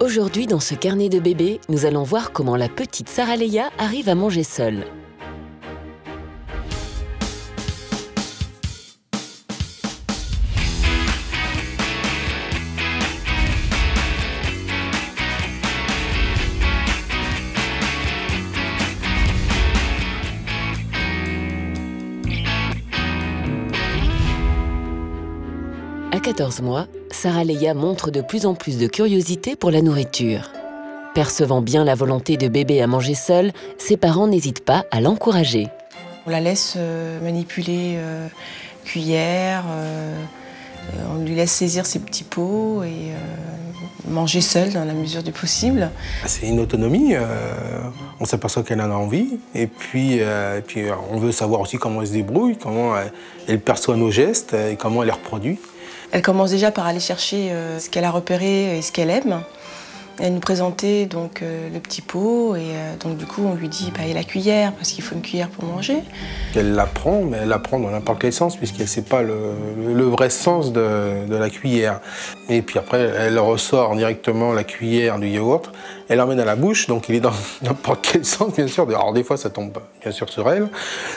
Aujourd'hui, dans ce carnet de bébé, nous allons voir comment la petite Sarah Leia arrive à manger seule. À 14 mois, Sarah Leia montre de plus en plus de curiosité pour la nourriture. Percevant bien la volonté de bébé à manger seule, ses parents n'hésitent pas à l'encourager. On la laisse manipuler cuillère, on lui laisse saisir ses petits pots et manger seule dans la mesure du possible. C'est une autonomie, on s'aperçoit qu'elle en a envie et puis on veut savoir aussi comment elle se débrouille, comment elle perçoit nos gestes et comment elle les reproduit. Elle commence déjà par aller chercher ce qu'elle a repéré et ce qu'elle aime. Elle nous présentait donc le petit pot et donc du coup on lui dit et la cuillère parce qu'il faut une cuillère pour manger. Elle l'apprend, mais elle l'apprend dans n'importe quel sens puisqu'elle ne sait pas le vrai sens de la cuillère. Et puis après elle ressort directement la cuillère du yaourt, elle l'emmène à la bouche, donc il est dans n'importe quel sens bien sûr. Alors des fois ça tombe bien sûr sur elle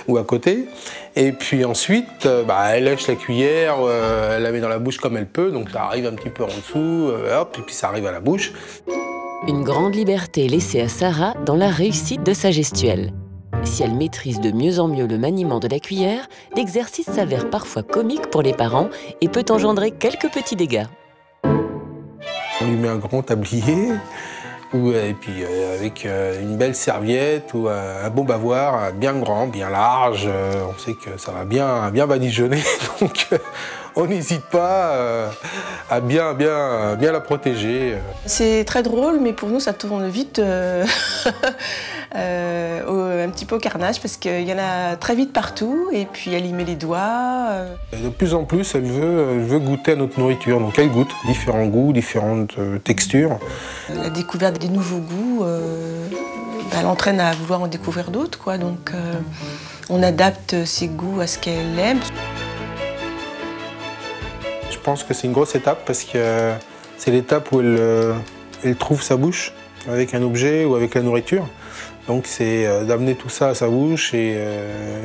ou à côté. Et puis ensuite elle lèche la cuillère, elle la met dans la bouche comme elle peut, donc ça arrive un petit peu en dessous, hop, et puis ça arrive à la bouche. Une grande liberté laissée à Sarah dans la réussite de sa gestuelle. Si elle maîtrise de mieux en mieux le maniement de la cuillère, l'exercice s'avère parfois comique pour les parents et peut engendrer quelques petits dégâts. On lui met un grand tablier, et puis avec une belle serviette ou un bon bavoir bien grand, bien large. On sait que ça va bien badigeonner, donc on n'hésite pas à bien la protéger. C'est très drôle, mais pour nous ça tourne vite un petit peu au carnage parce qu'il y en a très vite partout et puis elle y met les doigts. De plus en plus, elle veut goûter à notre nourriture, donc elle goûte différents goûts, différentes textures. La découverte des nouveaux goûts l'entraîne à vouloir en découvrir d'autres, donc on adapte ses goûts à ce qu'elle aime. Je pense que c'est une grosse étape parce que c'est l'étape où elle trouve sa bouche avec un objet ou avec la nourriture. Donc c'est d'amener tout ça à sa bouche et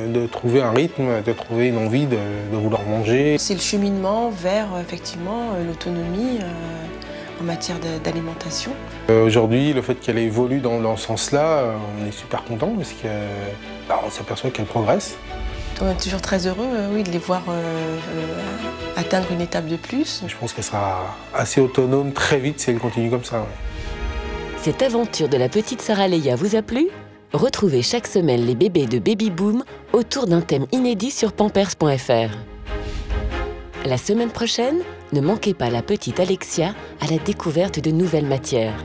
de trouver un rythme, de trouver une envie de vouloir manger. C'est le cheminement vers effectivement l'autonomie en matière d'alimentation. Aujourd'hui, le fait qu'elle évolue dans ce sens-là, on est super content parce qu'on s'aperçoit qu'elle progresse. On est toujours très heureux de les voir atteindre une étape de plus. Je pense qu'elle sera assez autonome très vite si elle continue comme ça. Ouais. Cette aventure de la petite Sarah Leia vous a plu? Retrouvez chaque semaine les bébés de Baby Boom autour d'un thème inédit sur pampers.fr. La semaine prochaine, ne manquez pas la petite Alexia à la découverte de nouvelles matières.